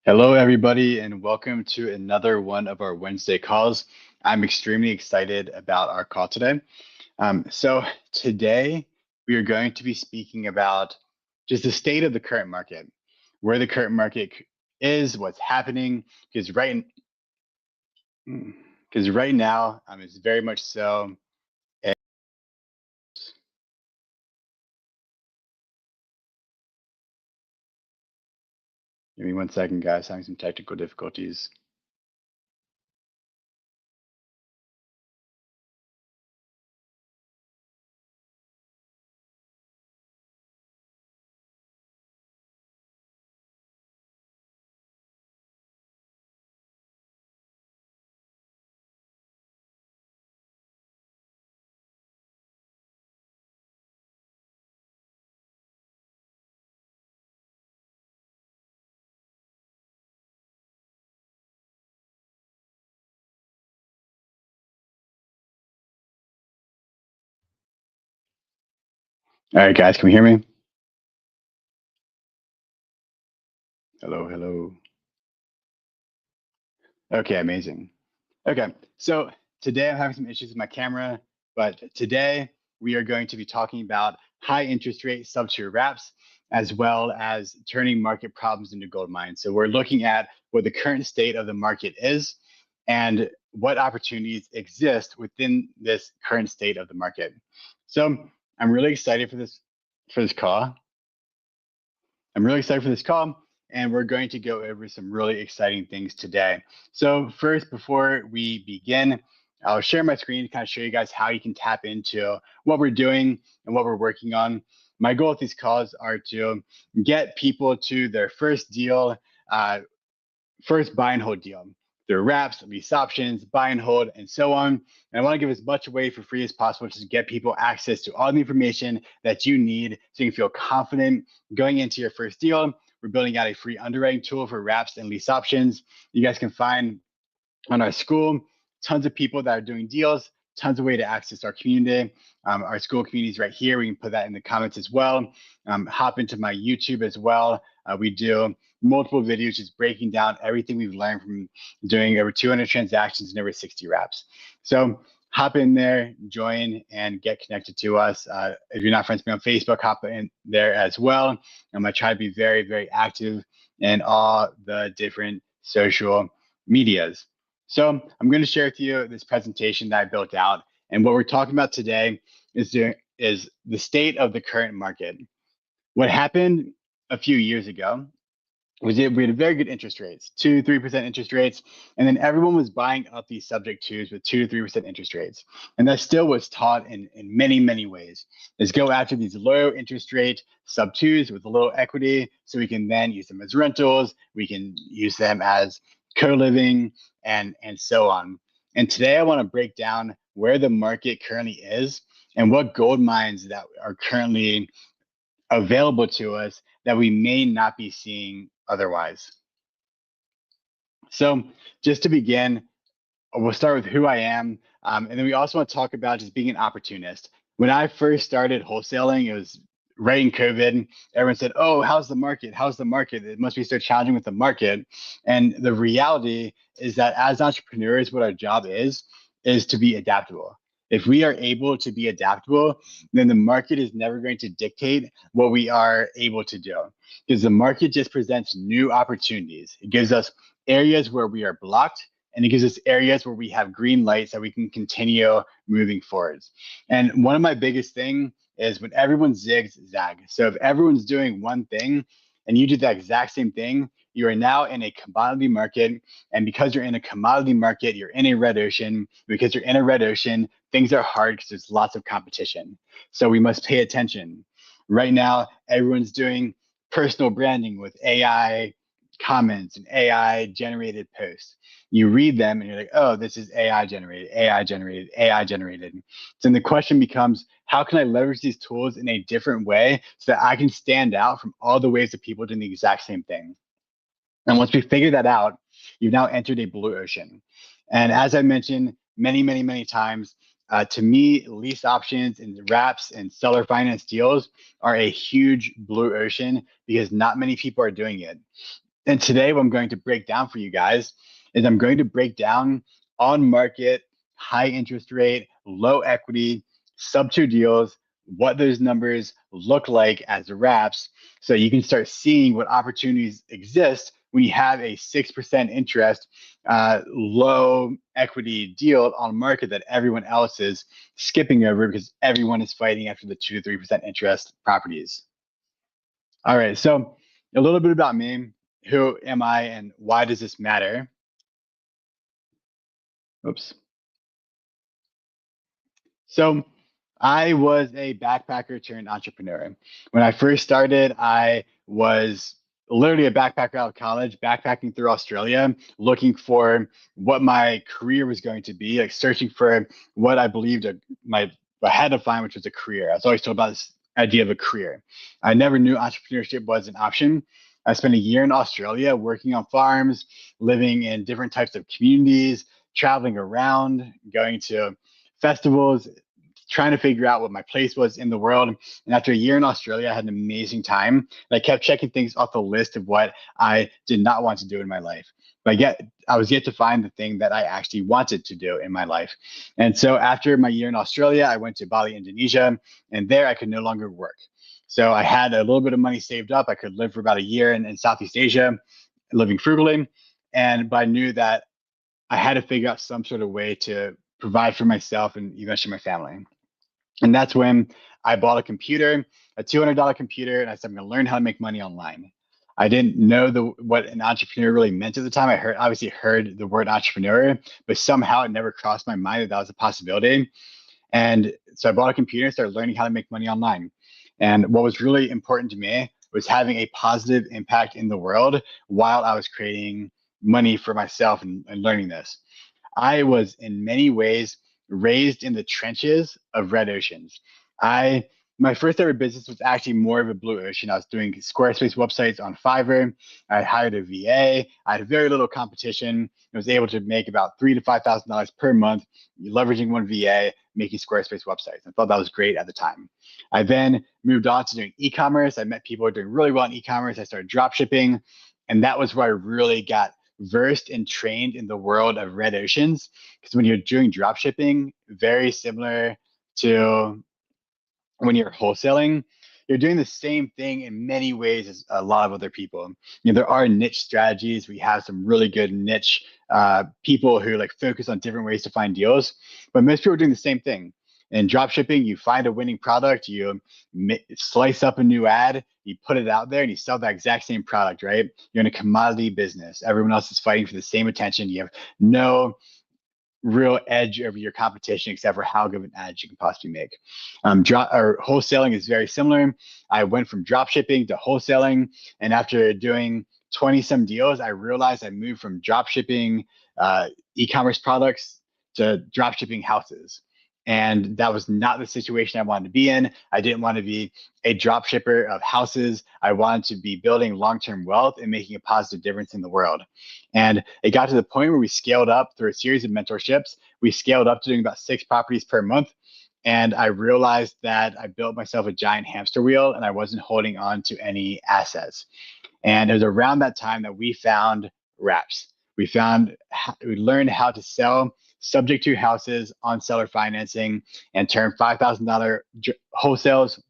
Hello, everybody, and welcome to another one of our Wednesday calls. I'm extremely excited about our call today. So today we are going to be speaking about just the state of the current market, where the current market is, what's happening, because right now it's very much so. Give me 1 second, guys. Having some technical difficulties. All right, guys, can we hear me? Hello, hello. Okay, amazing. Okay, so today I'm having some issues with my camera, but today we are going to be talking about high interest rate sub-2 wraps, as well as turning market problems into gold mines. So we're looking at what the current state of the market is and what opportunities exist within this current state of the market. So I'm really excited for this call. I'm really excited for this call, and we're going to go over some really exciting things today. So first, before we begin, I'll share my screen to kind of show you guys how you can tap into what we're doing and what we're working on. My goal with these calls are to get people to their first deal, first buy and hold deal. There are wraps, lease options, buy and hold, and so on. And I want to give as much away for free as possible to get people access to all the information that you need so you can feel confident going into your first deal. We're building out a free underwriting tool for wraps and lease options. You guys can find on our school tons of people that are doing deals, tons of way to access our community. Our school community is right here. We can put that in the comments as well. Hop into my YouTube as well. We do multiple videos just breaking down everything we've learned from doing over 200 transactions and over 60 wraps. So hop in there, join, and get connected to us. If you're not friends with me on Facebook, hop in there as well. I'm going to try to be very, very active in all the different social medias. So I'm going to share with you this presentation that I built out. And what we're talking about today is the state of the current market. What happened a few years ago was we had very good interest rates, 2-3% interest rates, and then everyone was buying up these subject twos with 2-3% interest rates. And that still was taught in many, many ways. Is go after these low interest rate sub twos with a little equity so we can then use them as rentals, we can use them as co-living and so on. And today I want to break down where the market currently is and what gold mines that are currently available to us that we may not be seeing otherwise. So just to begin, we'll start with who I am. And then we also want to talk about just being an opportunist. When I first started wholesaling, it was right in COVID. Everyone said, "Oh, how's the market? How's the market? It must be so challenging with the market." And the reality is that as entrepreneurs, what our job is to be adaptable. If we are able to be adaptable, then the market is never going to dictate what we are able to do because the market just presents new opportunities. It gives us areas where we are blocked and it gives us areas where we have green lights that we can continue moving forwards. And one of my biggest thing is when everyone zigs, zag. So if everyone's doing one thing and you do the exact same thing, you are now in a commodity market. And because you're in a commodity market, you're in a red ocean. Because you're in a red ocean, things are hard because there's lots of competition. So we must pay attention. Right now, everyone's doing personal branding with AI comments and AI generated posts. You read them and you're like, oh, this is AI generated, AI generated, AI generated. So then the question becomes, how can I leverage these tools in a different way so that I can stand out from all the ways that people doing the exact same thing? And once we figure that out, you've now entered a blue ocean. And as I mentioned many, many, many times, to me, lease options and wraps and seller finance deals are a huge blue ocean because not many people are doing it. And today, what I'm going to break down for you guys is I'm going to break down on market, high interest rate, low equity, SubTo deals, what those numbers look like as wraps, so you can start seeing what opportunities exist when you have a 6% interest, low equity deal on market that everyone else is skipping over because everyone is fighting after the 2 to 3% interest properties. All right, so a little bit about me. Who am I and why does this matter? Oops. So I was a backpacker turned entrepreneur. When I first started, I was literally a backpacker out of college, backpacking through Australia, looking for what my career was going to be, like searching for what I believed I had to find, which was a career. I was always told about this idea of a career. I never knew entrepreneurship was an option. I spent a year in Australia working on farms, living in different types of communities, traveling around, going to festivals, trying to figure out what my place was in the world. And after a year in Australia, I had an amazing time. And I kept checking things off the list of what I did not want to do in my life. But yet, I was yet to find the thing that I actually wanted to do in my life. And so after my year in Australia, I went to Bali, Indonesia, and there I could no longer work. So I had a little bit of money saved up. I could live for about a year in Southeast Asia, living frugally. But I knew that I had to figure out some sort of way to provide for myself and eventually my family. And that's when I bought a computer, a $200 computer, and I said, I'm going to learn how to make money online. I didn't know what an entrepreneur really meant at the time. I obviously heard the word entrepreneur, but somehow it never crossed my mind that that was a possibility. And so I bought a computer and started learning how to make money online. And what was really important to me was having a positive impact in the world while I was creating money for myself and learning this. I was in many ways raised in the trenches of red oceans. I My first ever business was actually more of a blue ocean. I was doing Squarespace websites on Fiverr. I hired a VA. I had very little competition. I was able to make about $3,000 to $5,000 per month, leveraging one VA, making Squarespace websites. I thought that was great at the time. I then moved on to doing e-commerce. I met people who were doing really well in e-commerce. I started drop shipping, and that was where I really got versed and trained in the world of red oceans. Because when you're doing drop shipping, very similar to when you're wholesaling, you're doing the same thing in many ways as a lot of other people. There are niche strategies. We have some really good niche people who like focus on different ways to find deals, but most people are doing the same thing. In drop shipping, you find a winning product, you slice up a new ad, you put it out there, and you sell that exact same product, right? You're in a commodity business. Everyone else is fighting for the same attention. You have no real edge over your competition except for how good of an edge you can possibly make. Wholesaling is very similar. I went from drop shipping to wholesaling, and after doing 20 some deals, I realized I moved from drop shipping e-commerce products to drop shipping houses. And that was not the situation I wanted to be in. I didn't want to be a drop shipper of houses. I wanted to be building long-term wealth and making a positive difference in the world. And it got to the point where we scaled up through a series of mentorships. We scaled up to doing about 6 properties per month. And I realized that I built myself a giant hamster wheel and I wasn't holding on to any assets. And it was around that time that we found wraps. We learned how to sell subject to houses on seller financing and turn $5,000 wholesales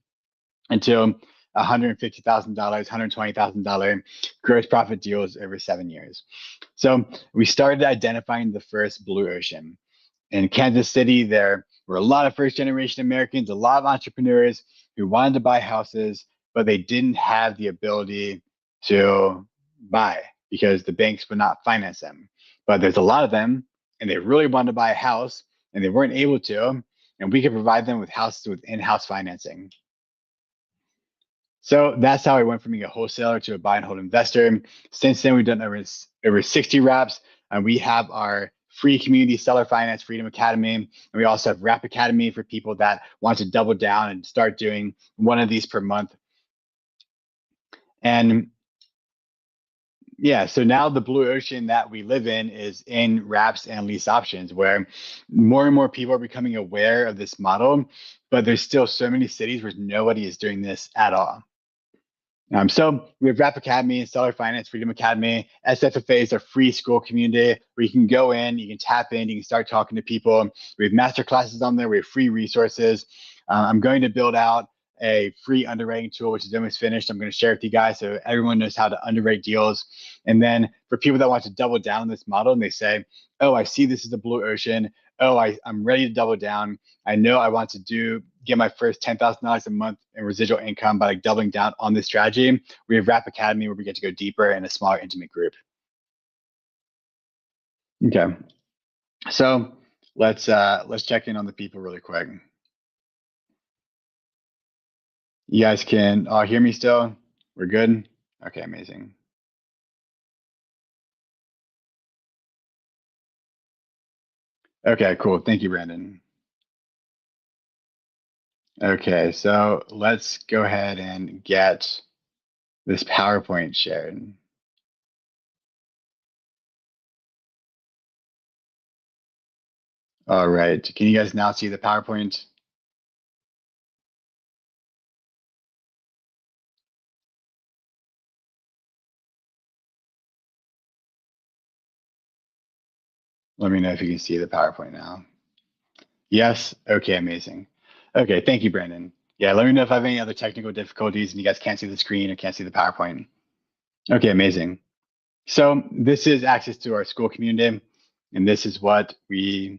into $150,000, $120,000 gross profit deals over 7 years. So we started identifying the first blue ocean. In Kansas City, there were a lot of first generation Americans, a lot of entrepreneurs who wanted to buy houses, but they didn't have the ability to buy because the banks would not finance them. But there's a lot of them, and they really wanted to buy a house, and they weren't able to, and we could provide them with houses with in-house financing. So that's how I went from being a wholesaler to a buy and hold investor. Since then, we've done over 60 wraps, and we have our free community seller finance freedom academy. And we also have wrap academy for people that want to double down and start doing one of these per month. And yeah, so now the blue ocean that we live in is in wraps and lease options, where more and more people are becoming aware of this model, but there's still so many cities where nobody is doing this at all. So we have Rap Academy, Seller Finance, Freedom Academy. SFFA is a free school community where you can go in, you can tap in, you can start talking to people. We have master classes on there. We have free resources. I'm going to build out a free underwriting tool, which is almost finished. I'm going to share it with you guys so everyone knows how to underwrite deals. And then for people that want to double down on this model and they say, oh, I see this is a blue ocean. Oh, I'm ready to double down. I know I want to get my first $10,000 a month in residual income by like doubling down on this strategy. We have Rap Academy where we get to go deeper in a smaller, intimate group. Okay, so let's check in on the people really quick. You guys can hear me still? We're good? Okay, amazing. Okay, cool. Thank you, Brandon. Okay, so let's go ahead and get this PowerPoint shared. All right, can you guys now see the PowerPoint? Let me know if you can see the PowerPoint now. Yes? Okay, amazing. Okay, thank you, Brandon. Yeah, let me know if I have any other technical difficulties and you guys can't see the screen or can't see the PowerPoint. Okay, amazing. So this is access to our school community, and this is what we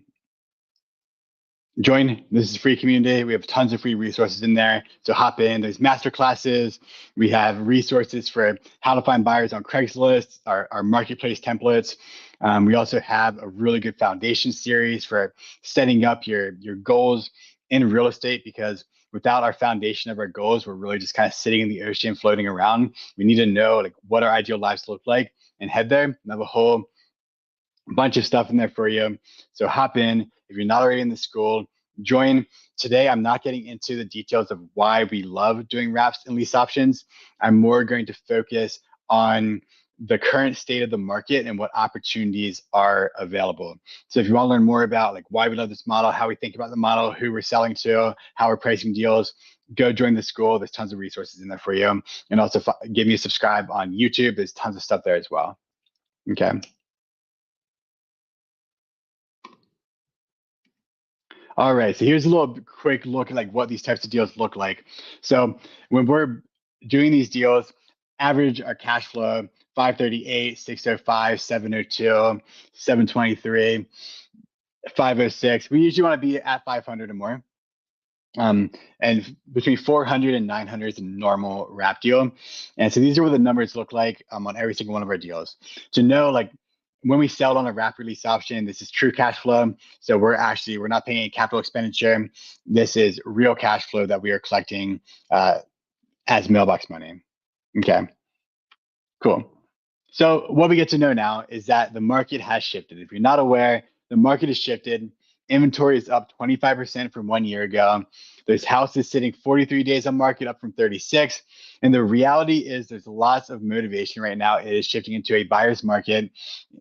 join. This is a free community. We have tons of free resources in there. So hop in. There's master classes. We have resources for how to find buyers on Craigslist, our marketplace templates. We also have a really good foundation series for setting up your goals in real estate, because without our foundation of our goals, we're really just kind of sitting in the ocean, floating around. We need to know like what our ideal lives look like and head there. And have a whole bunch of stuff in there for you. So hop in. If you're not already in the school, join. Today, I'm not getting into the details of why we love doing wraps and lease options. I'm more going to focus on the current state of the market and what opportunities are available. So if you want to learn more about like why we love this model, how we think about the model, who we're selling to, how we're pricing deals, go join the school. There's tons of resources in there for you. And also give me a subscribe on YouTube. There's tons of stuff there as well. Okay. All right, so here's a little quick look at like what these types of deals look like. So when we're doing these deals, average our cash flow 538, 605, 702, 723, 506. We usually want to be at 500 or more. And between 400 and 900 is a normal wrap deal. And so these are what the numbers look like on every single one of our deals. To know like when we sell on a wrap release option, this is true cash flow. So we're not paying any capital expenditure. This is real cash flow that we are collecting as mailbox money. Okay, cool. So what we get to know now is that the market has shifted. If you're not aware, the market has shifted. Inventory is up 25% from 1 year ago. There's houses sitting 43 days on market, up from 36. And the reality is there's lots of motivation right now. It is shifting into a buyer's market.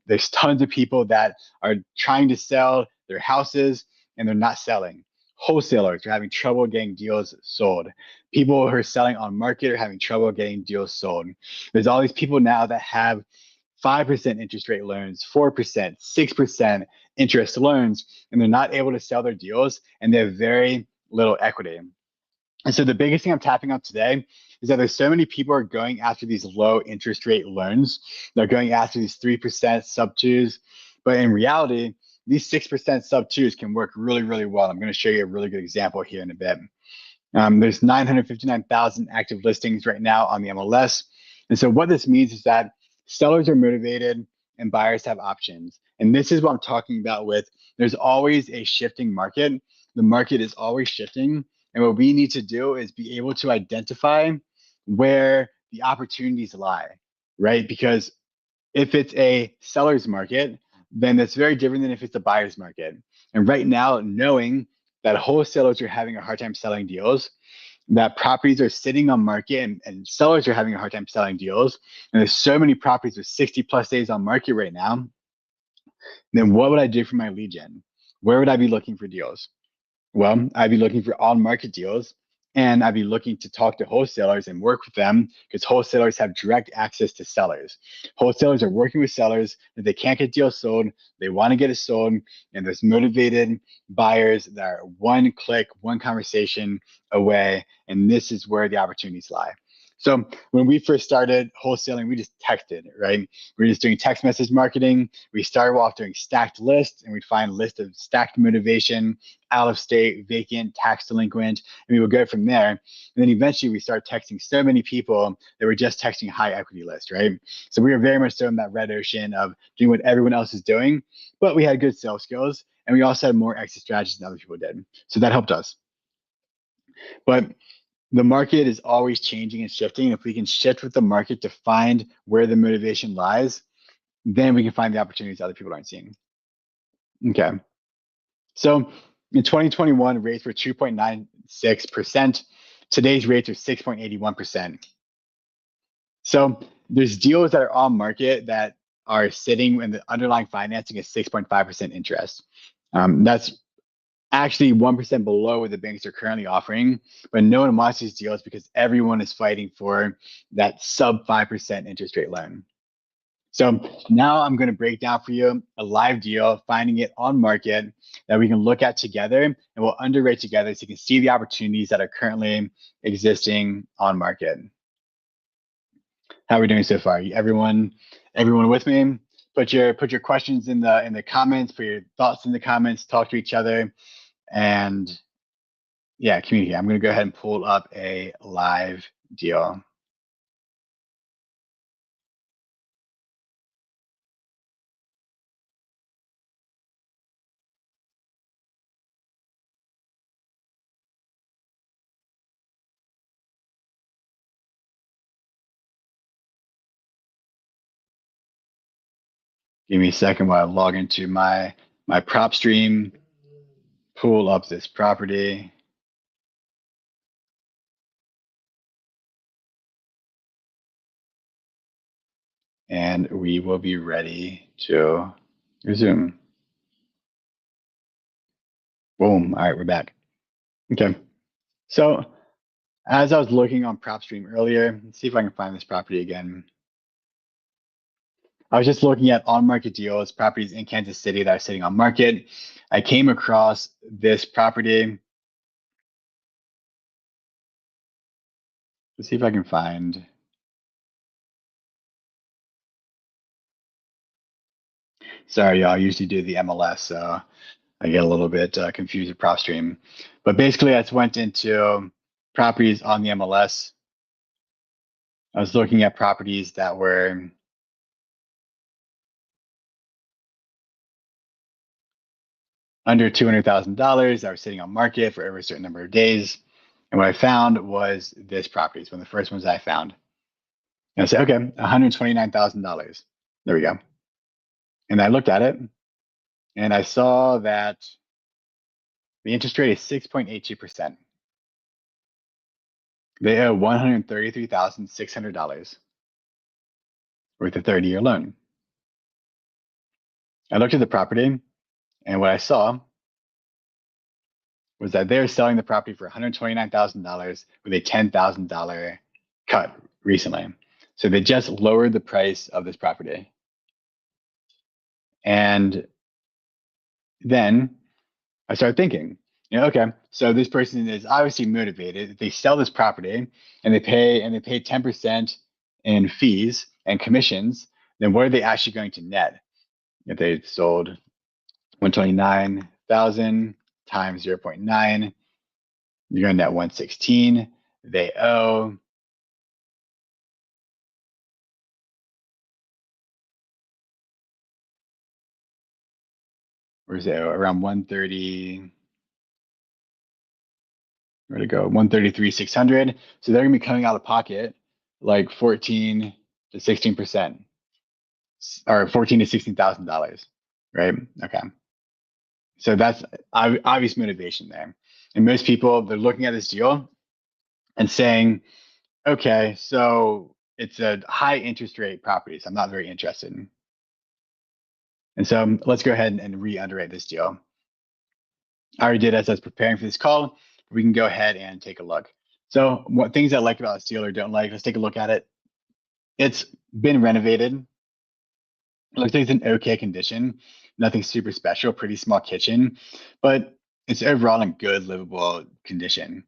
There's tons of people that are trying to sell their houses and they're not selling. Wholesalers are having trouble getting deals sold. People who are selling on market are having trouble getting deals sold. There's all these people now that have 5% interest rate loans, 4%, 6% interest loans, and they're not able to sell their deals and they have very little equity. And so the biggest thing I'm tapping on today is that there's so many people are going after these low interest rate loans. They're going after these 3% SubTos, but in reality, these 6% SubTos can work really, really well. I'm going to show you a really good example here in a bit. There's 959,000 active listings right now on the MLS. And so what this means is that sellers are motivated and buyers have options. And this is what I'm talking about with there's always a shifting market. The market is always shifting. And what we need to do is be able to identify where the opportunities lie, right? Because if it's a seller's market, then that's very different than if it's a buyer's market. And right now, knowing that wholesalers are having a hard time selling deals, that properties are sitting on market and sellers are having a hard time selling deals, and there's so many properties with 60 plus days on market right now, then what would I do for my lead gen? Where would I be looking for deals? Well, I'd be looking for on market deals And I'd be looking to talk to wholesalers and work with them because wholesalers have direct access to sellers. Wholesalers are working with sellers that they can't get deals sold, they want to get it sold, and there's motivated buyers that are one click, one conversation away, and this is where the opportunities lie. So when we first started wholesaling, we just texted, right? We were just doing text message marketing. We started off doing stacked lists, and we'd find lists of stacked motivation, out of state, vacant, tax delinquent, and we would go from there. And then eventually we started texting so many people that were just texting high equity list, right? So we were very much so in that red ocean of doing what everyone else is doing, but we had good sales skills, and we also had more exit strategies than other people did. So that helped us. But the market is always changing and shifting. If we can shift with the market to find where the motivation lies, then we can find the opportunities other people aren't seeing. Okay. So in 2021, rates were 2.96%. Today's rates are 6.81%. So there's deals that are on market that are sitting in the underlying financing is 6.5% interest. That's actually 1% below what the banks are currently offering, but no one wants these deals because everyone is fighting for that sub 5% interest rate loan. So now I'm going to break down for you a live deal, finding it on market that we can look at together, and we'll underwrite together so you can see the opportunities that are currently existing on market. How are we doing so far? Everyone with me? Put your questions in the comments, put your thoughts in the comments, talk to each other, and yeah, communicate. I'm going to go ahead and pull up a live deal. Give me a second while I log into my prop stream, pull up this property. And we will be ready to resume. Boom. All right, we're back. Okay. So as I was looking on PropStream earlier, let's see if I can find this property again. I was just looking at on-market deals, properties in Kansas City that are sitting on market. I came across this property. Let's see if I can find. Sorry, y'all. I usually do the MLS, so I get a little bit confused with PropStream. But basically, I just went into properties on the MLS. I was looking at properties that were under $200,000 that were sitting on market for over a certain number of days. And what I found was this property. It's one of the first ones I found. And I said, okay, $129,000. There we go. And I looked at it and I saw that the interest rate is 6.82%. They owe $133,600 with a 30-year loan. I looked at the property and what I saw was that they're selling the property for $129,000 with a $10,000 cut recently. So they just lowered the price of this property. And then I started thinking, okay, so this person is obviously motivated. They sell this property and they pay 10% in fees and commissions. Then what are they actually going to net? If they sold 129,000 times 0.9, you're going to net 116. They owe where's it? Around 130. Where'd it go? 133,600. So they're gonna be coming out of pocket like 14 to 16%, or 14 to $16,000, right? Okay. So that's obvious motivation there. And most people, they're looking at this deal and saying, okay, so it's a high interest rate property, so I'm not very interested in. And so let's go ahead and re-underwrite this deal. I already did as I was preparing for this call. We can go ahead and take a look. So what things I like about the deal or don't like, let's take a look at it. It's been renovated. It looks like it's in okay condition. Nothing super special, pretty small kitchen, but it's overall in good livable condition.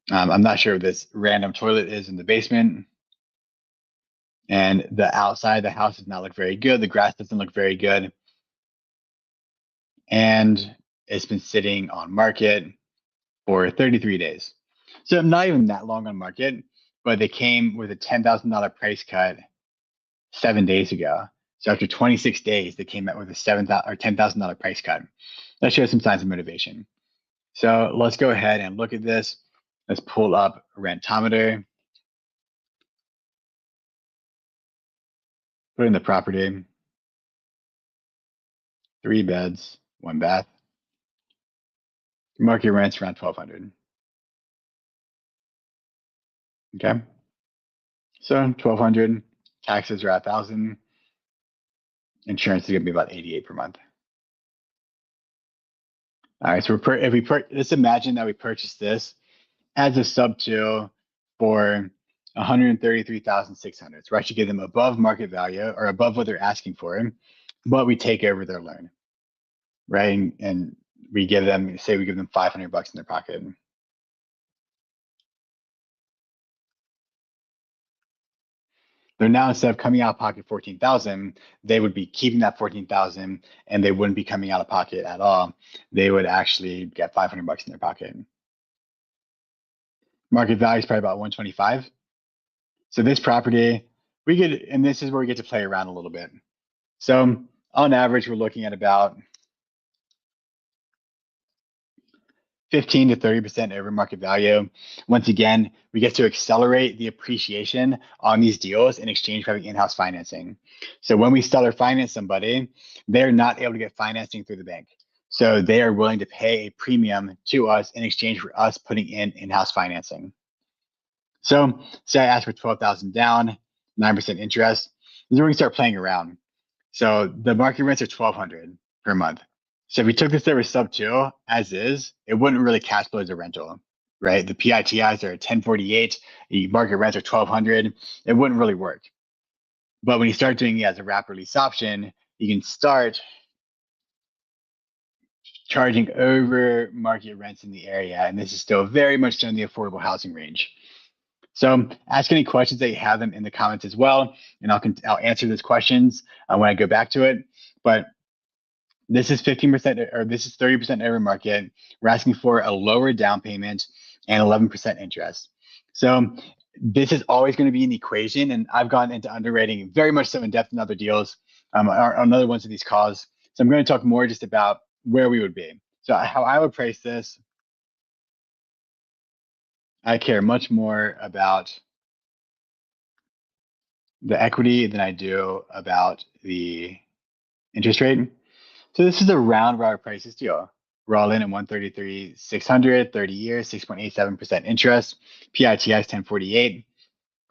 I'm not sure what this random toilet is in the basement. And the outside of the house does not look very good. The grass doesn't look very good. And it's been sitting on market for 33 days. So not even that long on market, but they came with a $10,000 price cut 7 days ago. So after 26 days, they came out with a $7,000 or $10,000 price cut. That shows some signs of motivation. So let's go ahead and look at this. Let's pull up Rentometer, put in the property, 3 beds, 1 bath. Market rent's around 1,200. Okay. So 1,200, taxes are 1,000. Insurance is gonna be about 88 per month. All right, so let's imagine that we purchased this as a SubTo for 133,600. So we're actually give them above market value or above what they're asking for, but we take over their loan, right? And we give them, say we give them 500 bucks in their pocket. They're now, instead of coming out of pocket 14,000, they would be keeping that 14,000 and they wouldn't be coming out of pocket at all. They would actually get 500 bucks in their pocket. Market value is probably about 125. So this property, we get, and this is where we get to play around a little bit. So on average, we're looking at about 15 to 30% over market value. Once again, we get to accelerate the appreciation on these deals in exchange for having in-house financing. So when we seller finance somebody, they're not able to get financing through the bank. So they are willing to pay a premium to us in exchange for us putting in in-house financing. So say I ask for 12,000 down, 9% interest. This is where we start playing around. So the market rents are 1,200 per month. So if we took this over SubTo as is, it wouldn't really cash flow as a rental, right? The PITIs are 1048, the market rents are 1,200. It wouldn't really work. But when you start doing it as a wrap release option, you can start charging over market rents in the area. And this is still very much in the affordable housing range. So ask any questions that you have them in the comments as well, and I'll answer those questions when I go back to it. But this is 15% or this is 30% over market. We're asking for a lower down payment and 11% interest. So this is always going to be an equation, and I've gone into underwriting very much so in depth in other deals on other ones of these calls. So I'm going to talk more just about where we would be. So how I would price this, I care much more about the equity than I do about the interest rate. So this is around where our price is deal. We're all in at 133,600, 30 years, 6.87% interest. PITI is 1048.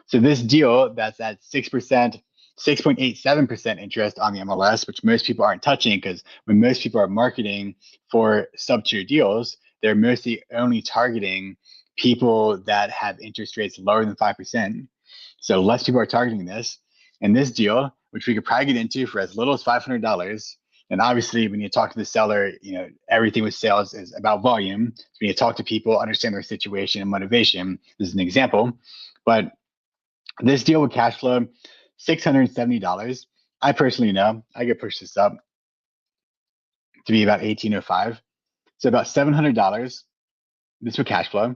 So this deal that's at 6%, 6.87% interest on the MLS, which most people aren't touching because when most people are marketing for SubTo deals, they're mostly only targeting people that have interest rates lower than 5%. So less people are targeting this. And this deal, which we could probably get into for as little as $500. And obviously, when you talk to the seller, everything with sales is about volume. So when you talk to people, understand their situation and motivation. This is an example. But this deal would cash flow $670. I personally know I could push this up to be about 1805. So about $700. This would cash flow.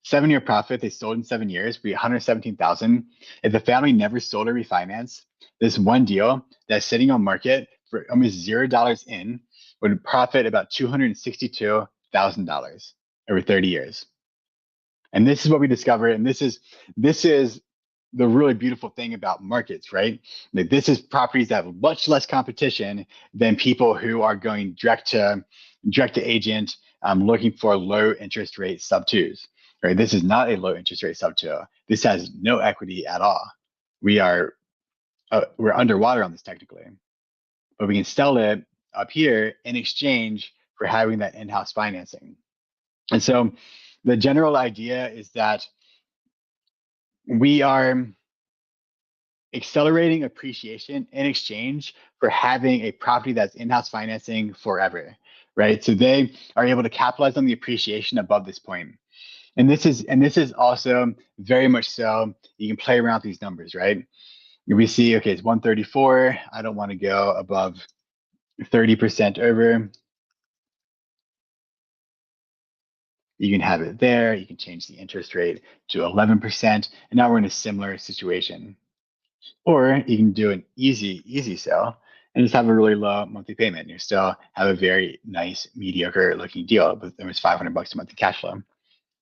7-year profit, they sold in 7 years, be 117,000. If the family never sold or refinanced, this one deal that's sitting on market for almost $0 in would profit about $262,000 over 30 years. And this is what we discovered. And this is the really beautiful thing about markets, right? Like this is properties that have much less competition than people who are going direct to agent looking for low interest rate SubTos. Right? This is not a low interest rate SubTo. This has no equity at all. We're underwater on this technically, but we can sell it up here in exchange for having that in-house financing. And so the general idea is that we are accelerating appreciation in exchange for having a property that's in-house financing forever, right? So they are able to capitalize on the appreciation above this point. And this is also very much so, you can play around with these numbers, right? We see, okay, it's 134. I don't want to go above 30% over. You can have it there. You can change the interest rate to 11%. And now we're in a similar situation. Or you can do an easy sell and just have a really low monthly payment. You still have a very nice, mediocre looking deal, but there was $500 a month in cash flow.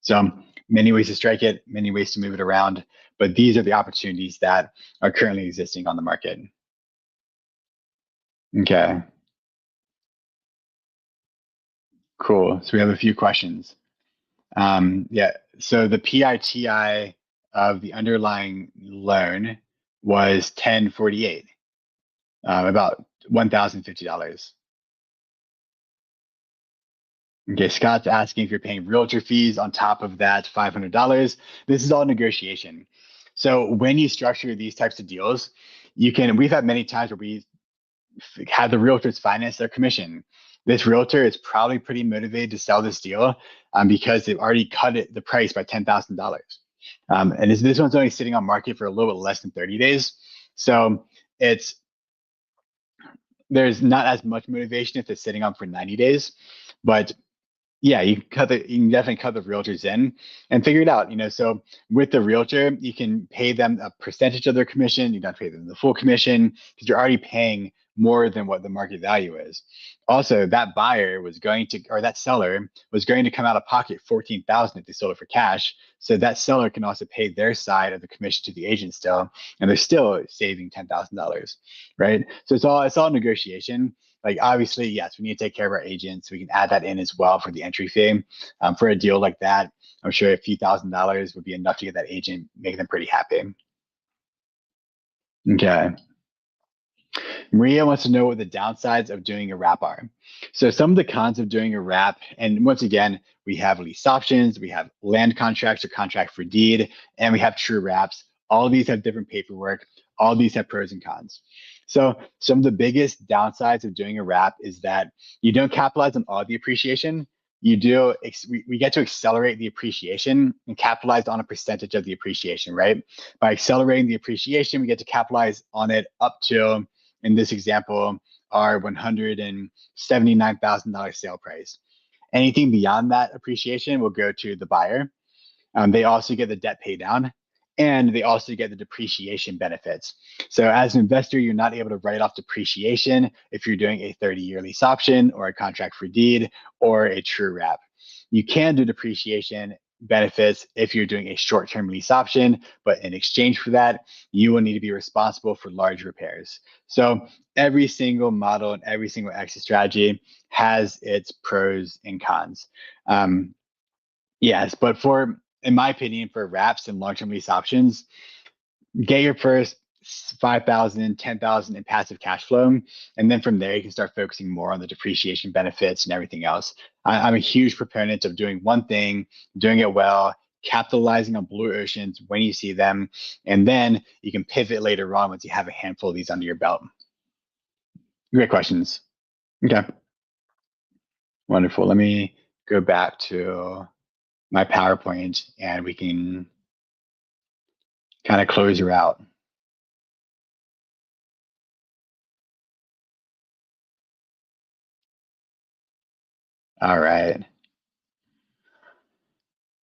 So many ways to strike it, many ways to move it around, but these are the opportunities that are currently existing on the market. Okay, cool. So we have a few questions. Yeah, so the PITI of the underlying loan was 1048, about $1,050. Okay, Scott's asking if you're paying realtor fees on top of that $500. This is all negotiation. So when you structure these types of deals, we've had many times where we have the realtors finance their commission. This realtor is probably pretty motivated to sell this deal because they've already cut the price by $10,000. And this one's only sitting on market for a little bit less than 30 days. So there's not as much motivation if it's sitting on for 90 days, but yeah, you can definitely cut the realtors in and figure it out. So with the realtor, you can pay them a percentage of their commission. You don't pay them the full commission because you're already paying more than what the market value is. Also, that seller was going to come out of pocket 14,000 if they sold it for cash. So that seller can also pay their side of the commission to the agent still, and they're still saving $10,000, right? So it's all negotiation. Like obviously, yes, we need to take care of our agents. We can add that in as well for the entry fee. For a deal like that, I'm sure a few $1,000s would be enough to get that agent, make them pretty happy. Okay. Maria wants to know what the downsides of doing a wrap are. So some of the cons of doing a wrap, and once again, we have lease options, we have land contracts or contract for deed, and we have true wraps. All of these have different paperwork. All of these have pros and cons. So some of the biggest downsides of doing a wrap is that you don't capitalize on all the appreciation. We get to accelerate the appreciation and capitalize on a percentage of the appreciation, right? By accelerating the appreciation, we get to capitalize on it up to, in this example, our $179,000 sale price. Anything beyond that appreciation will go to the buyer. They also get the debt pay down, and they also get the depreciation benefits. So as an investor, you're not able to write off depreciation if you're doing a 30-year lease option or a contract for deed or a true wrap. You can do depreciation benefits if you're doing a short-term lease option, but in exchange for that, you will need to be responsible for large repairs. So every single model and every single exit strategy has its pros and cons. Yes, but in my opinion, for wraps and long-term lease options, get your first 5,000, 10,000 in passive cash flow. And then from there, you can start focusing more on the depreciation benefits and everything else. I'm a huge proponent of doing one thing, doing it well, capitalizing on blue oceans when you see them, and then you can pivot later on once you have a handful of these under your belt. Great questions. Okay. Wonderful. Let me go back to my PowerPoint and we can kind of close her out. All right.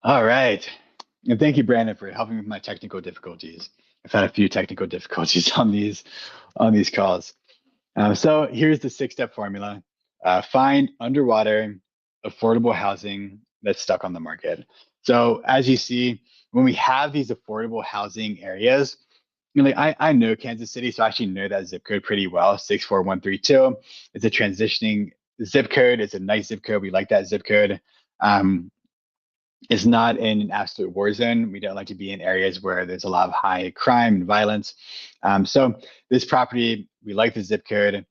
All right. And thank you, Brandon, for helping with my technical difficulties. I've had a few technical difficulties on these calls. So here's the 6-step formula. Find underwater, affordable housing that's stuck on the market. So as you see, when we have these affordable housing areas, I know Kansas City, so I actually know that zip code pretty well, 64132. It's a transitioning zip code. It's a nice zip code. We like that zip code. It's not in an absolute war zone. We don't like to be in areas where there's a lot of high crime and violence. So this property, we like the zip code.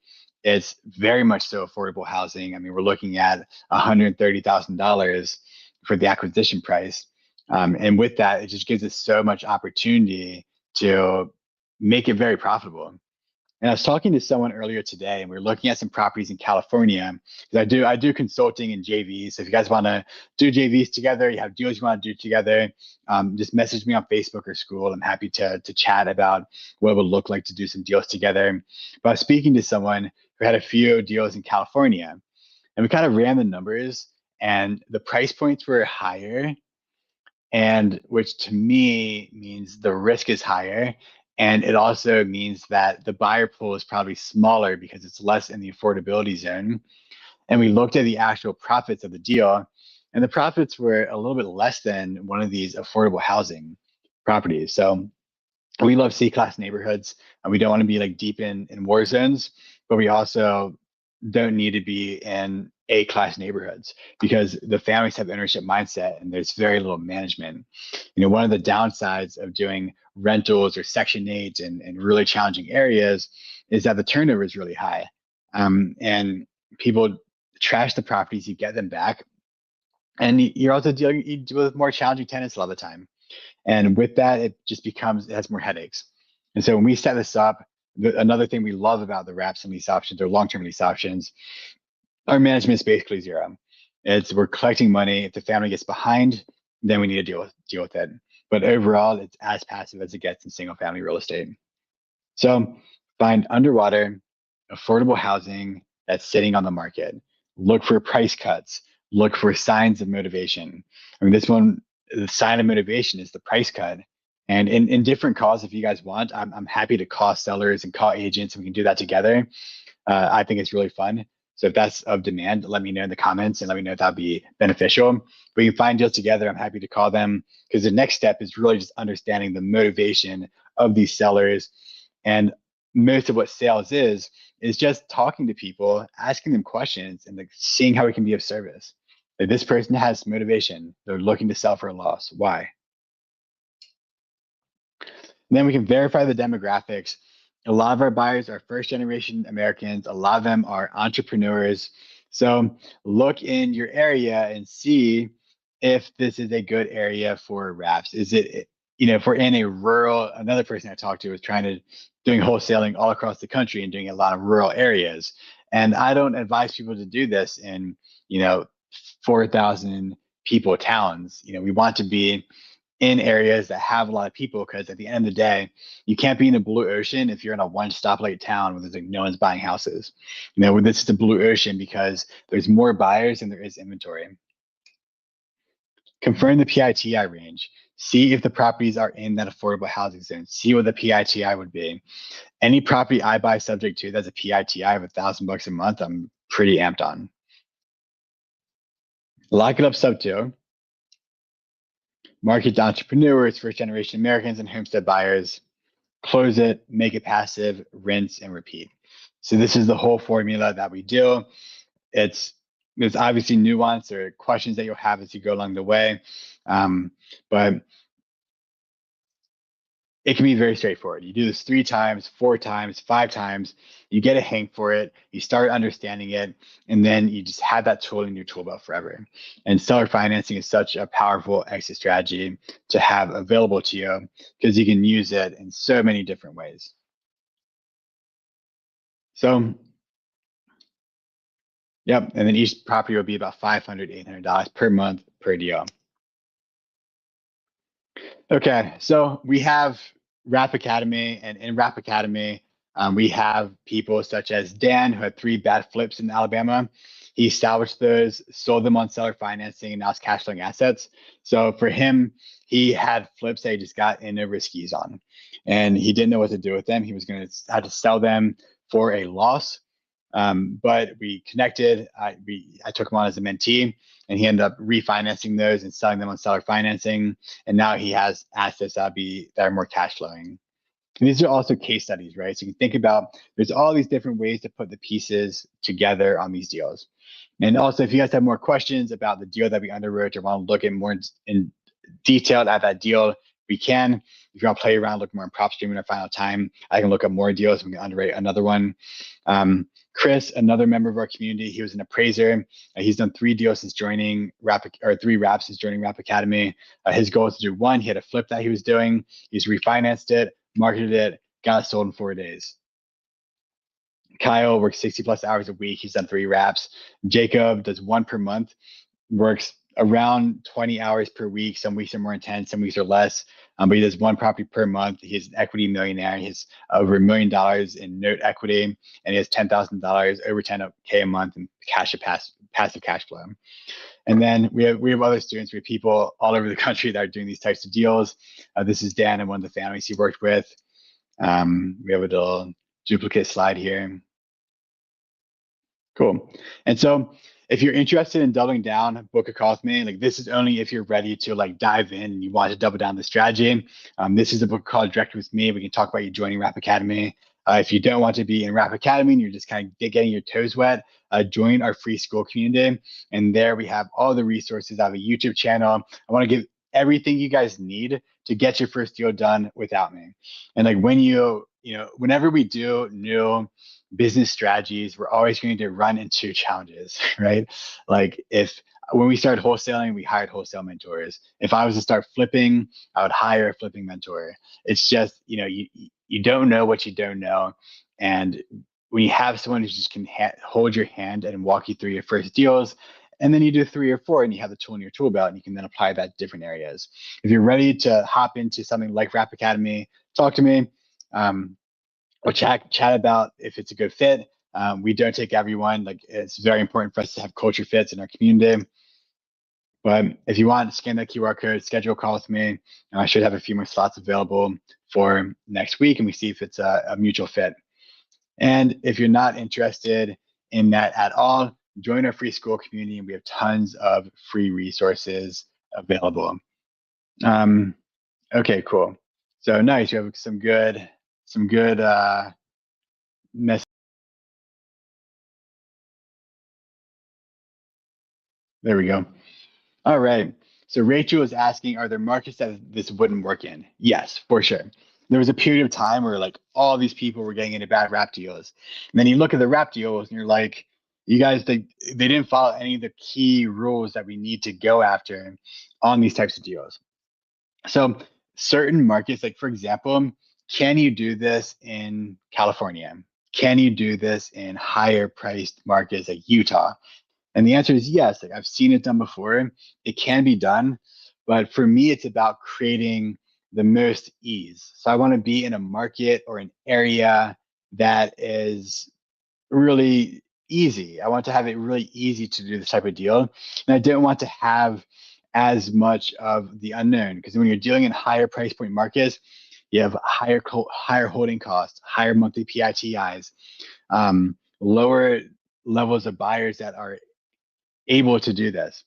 It's very much so affordable housing. I mean, we're looking at $130,000 for the acquisition price. And with that, it just gives us so much opportunity to make it very profitable. And I was talking to someone earlier today, and we were looking at some properties in California. Because I do consulting and JVs. So if you guys want to do JVs together, you have deals you want to do together, just message me on Facebook or School. I'm happy to chat about what it would look like to do some deals together. But I was speaking to someone who had a few deals in California, and we kind of ran the numbers, and the price points were higher, and which to me means the risk is higher. And it also means that the buyer pool is probably smaller because it's less in the affordability zone. And we looked at the actual profits of the deal, and the profits were a little bit less than one of these affordable housing properties. So we love C-class neighborhoods, and we don't want to be like deep in war zones, but we also don't need to be in A-class neighborhoods because the families have ownership mindset and there's very little management. You know, one of the downsides of doing rentals or Section 8 in really challenging areas is that the turnover is really high. And people trash the properties, you get them back. And you're also you deal with more challenging tenants a lot of the time. And with that, it just becomes, it has more headaches. And so when we set this up, another thing we love about the wraps and lease options or long-term lease options, our management is basically zero. It's we're collecting money. If the family gets behind, then we need to deal with it. But overall, it's as passive as it gets in single family real estate. So find underwater, affordable housing that's sitting on the market. Look for price cuts. Look for signs of motivation. I mean, this one, the sign of motivation is the price cut. And in different calls, if you guys want, I'm happy to call sellers and call agents, and we can do that together. I think it's really fun. So if that's of demand, let me know in the comments and let me know if that'd be beneficial. We can find deals together. I'm happy to call them because the next step is really just understanding the motivation of these sellers. And most of what sales is just talking to people, asking them questions, and like seeing how we can be of service. Like this person has motivation. They're looking to sell for a loss. Why? And then we can verify the demographics. A lot of our buyers are first generation Americans. A lot of them are entrepreneurs. So look in your area and see if this is a good area for wraps. Is it, you know, if we're in a rural, another person I talked to was doing wholesaling all across the country and doing a lot of rural areas. And I don't advise people to do this in, 4,000 people towns. We want to be in areas that have a lot of people because at the end of the day, you can't be in the blue ocean if you're in a one stoplight town where there's like no one's buying houses. This is the blue ocean because there's more buyers than there is inventory. Confirm the PITI range. See if the properties are in that affordable housing zone. See what the PITI would be. Any property I buy subject to that's a PITI of $1,000 a month, I'm pretty amped on. Lock it up SubTo. Market to entrepreneurs, first generation Americans, and homestead buyers. Close it, make it passive, rinse, and repeat. So this is the whole formula that we do. There's obviously nuance or questions that you'll have as you go along the way, but it can be very straightforward. You do this 3 times, 4 times, 5 times, you get a hang for it, you start understanding it, and then you just have that tool in your tool belt forever. And seller financing is such a powerful exit strategy to have available to you because you can use it in so many different ways. So, yep, and then each property will be about $500, $800 per month per deal. Okay, so we have Wrap Academy, and in Wrap Academy, we have people such as Dan, who had 3 bad flips in Alabama. He salvaged those, sold them on seller financing, and now it's cash flowing assets. So for him, he had flips that he just got in over his skis on, and he didn't know what to do with them. He was going to have to sell them for a loss. But we connected. I took him on as a mentee, and he ended up refinancing those and selling them on seller financing. And now he has assets that are more cash flowing. And these are also case studies, right? So you can think about there's all these different ways to put the pieces together on these deals. And also, if you guys have more questions about the deal that we underwrote or want to look at more in detail at that deal, we can. If you want to play around, look more in prop stream in our final time, I can look up more deals and we can underwrite another one. Chris, another member of our community, he was an appraiser. He's done 3 deals since joining or 3 wraps since joining Rap Academy. His goal is to do 1. He had a flip that he was doing. He's refinanced it, marketed it, got it sold in 4 days. Kyle works 60 plus hours a week. He's done 3 wraps. Jacob does 1 per month, works around 20 hours per week. Some weeks are more intense, some weeks are less. But he does 1 property per month. He's an equity millionaire. He has over $1 million in note equity, and he has $10,000, over 10K a month in passive cash flow. And then we have other students. We have people all over the country that are doing these types of deals. This is Dan and one of the families he worked with. We have a little duplicate slide here. Cool. And so if you're interested in doubling down, book a call with me. Like, this is only if you're ready to like dive in and you want to double down the strategy. This is a book call directly with me. We can talk about you joining Rap Academy. If you don't want to be in Rap Academy and you're just kind of getting your toes wet, join our free school community. And there we have all the resources. I have a YouTube channel. I want to give everything you guys need to get your first deal done without me. And like whenever we do new business strategies, we're always going to run into challenges, right? Like when we started wholesaling, we hired wholesale mentors. If I was to start flipping, I would hire a flipping mentor. It's just, you don't know what you don't know. And when you have someone who just can hold your hand and walk you through your first deals, and then you do 3 or 4 and you have the tool in your tool belt, and you can then apply that to different areas. If you're ready to hop into something like Rap Academy, talk to me. Or chat about if it's a good fit. We don't take everyone. Like, it's very important for us to have culture fits in our community. But if you want, scan that QR code, schedule a call with me. I should have a few more slots available for next week, and we see if it's a mutual fit. And if you're not interested in that at all, join our free school community, and we have tons of free resources available. Okay, cool. So nice. You have some good mess. There we go. All right. So Rachel is asking, are there markets that this wouldn't work in? Yes, for sure. There was a period of time where like all these people were getting into bad rap deals. And then you look at the rap deals and you're like, you guys, they didn't follow any of the key rules that we need to go after on these types of deals. So certain markets, like for example, can you do this in California? Can you do this in higher priced markets like Utah? And the answer is yes. Like, I've seen it done before. It can be done, but for me, it's about creating the most ease. So I want to be in a market or an area that is really easy. I want to have it really easy to do this type of deal. And I don't want to have as much of the unknown, because when you're dealing in higher price point markets, you have higher holding costs, higher monthly PITIs, lower levels of buyers that are able to do this.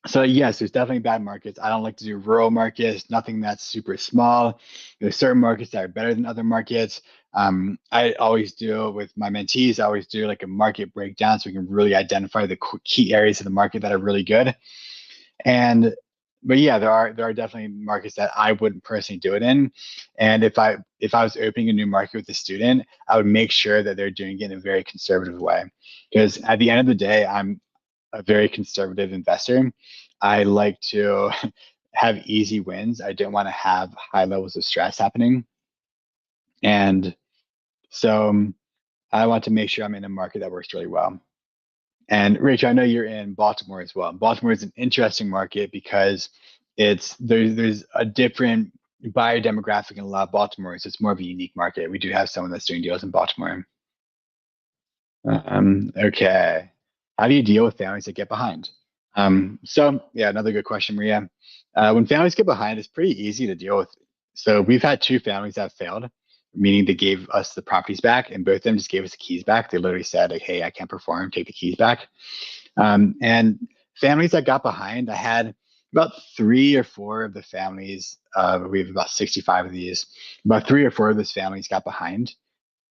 So yes, there's definitely bad markets. I don't like to do rural markets, nothing that's super small. There's certain markets that are better than other markets. I always do with my mentees, I always do like a market breakdown so we can really identify the key areas of the market that are really good. But yeah, there are definitely markets that I wouldn't personally do it in. And if I was opening a new market with a student, I would make sure that they're doing it in a very conservative way. Because at the end of the day, I'm a very conservative investor. I like to have easy wins. I don't want to have high levels of stress happening. And so I want to make sure I'm in a market that works really well. And Rachel, I know you're in Baltimore as well. Baltimore is an interesting market because there's a different buyer demographic in a lot of Baltimore, so it's more of a unique market. We do have someone that's doing deals in Baltimore. Okay. How do you deal with families that get behind? So yeah, another good question, Maria. When families get behind, it's pretty easy to deal with. So we've had 2 families that failed, meaning they gave us the properties back, and both of them just gave us the keys back. They literally said, like, hey, I can't perform, take the keys back. And families that got behind, I had about 3 or 4 of the families, we have about 65 of these, about 3 or 4 of those families got behind,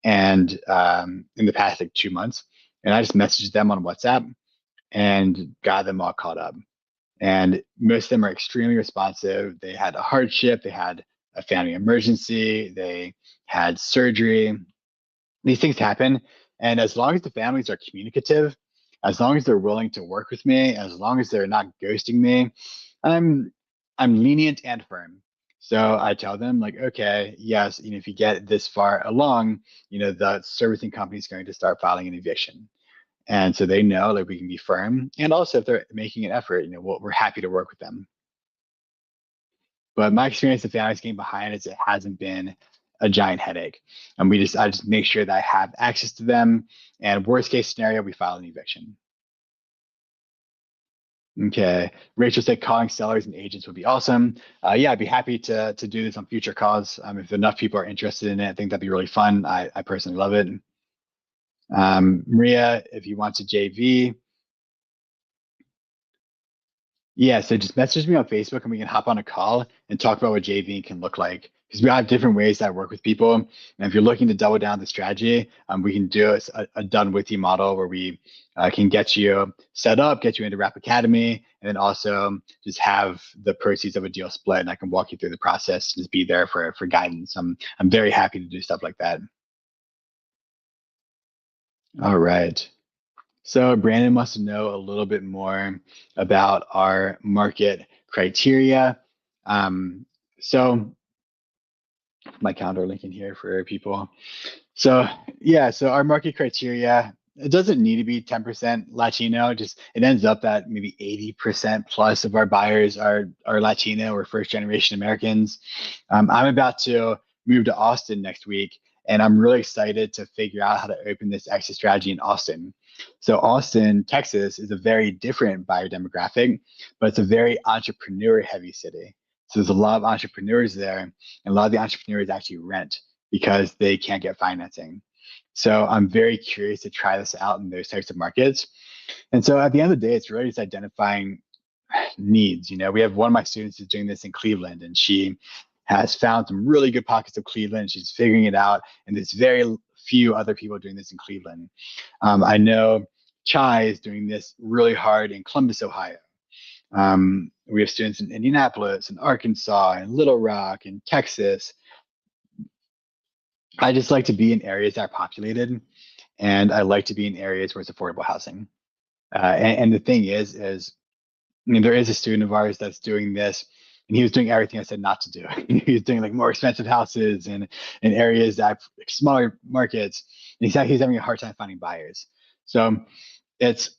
and in the past like 2 months. And I just messaged them on WhatsApp and got them all caught up. And most of them are extremely responsive. They had a hardship, they had a family emergency, they had surgery, these things happen. And as long as the families are communicative, as long as they're willing to work with me, as long as they're not ghosting me, I'm I'm lenient and firm. So I tell them like, okay, yes, if you get this far along, the servicing company is going to start filing an eviction. And so they know that we can be firm. And also if they're making an effort, we're happy to work with them. But my experience with families getting behind is it hasn't been a giant headache. And I just make sure that I have access to them. And worst case scenario, we file an eviction. Okay. Rachel said calling sellers and agents would be awesome. Yeah, I'd be happy to do this on future calls. If enough people are interested in it, I think that'd be really fun. I personally love it. Maria, if you want to JV, yeah, so just message me on Facebook and we can hop on a call and talk about what JV can look like. Because we have different ways that I work with people. And if you're looking to double down the strategy, we can do a done with you model where we can get you set up, get you into Rap Academy, and then also just have the proceeds of a deal split. And I can walk you through the process, just be there for guidance. I'm very happy to do stuff like that. All right. So Brandon wants to know a little bit more about our market criteria. Um, so my calendar link in here for people. So yeah, so our market criteria, it doesn't need to be 10% Latino. Just it ends up that maybe 80% plus of our buyers are Latino or first generation Americans. I'm about to move to Austin next week, and I'm really excited to figure out how to open this exit strategy in Austin. So Austin, Texas, is a very different buyer demographic, but it's a very entrepreneur heavy city. So there's a lot of entrepreneurs there, and a lot of the entrepreneurs actually rent because they can't get financing. So I'm very curious to try this out in those types of markets. And so at the end of the day, it's really just identifying needs. We have one of my students who's doing this in Cleveland, and she has found some really good pockets of Cleveland. She's figuring it out, and there's very few other people doing this in Cleveland. I know Chai is doing this really hard in Columbus, Ohio. We have students in Indianapolis and Arkansas and Little Rock and Texas. I just like to be in areas that are populated, and I like to be in areas where it's affordable housing. And the thing is, there is a student of ours that's doing this, and he was doing everything I said not to do. He was doing like more expensive houses and in areas that have smaller markets. And he's having a hard time finding buyers. So it's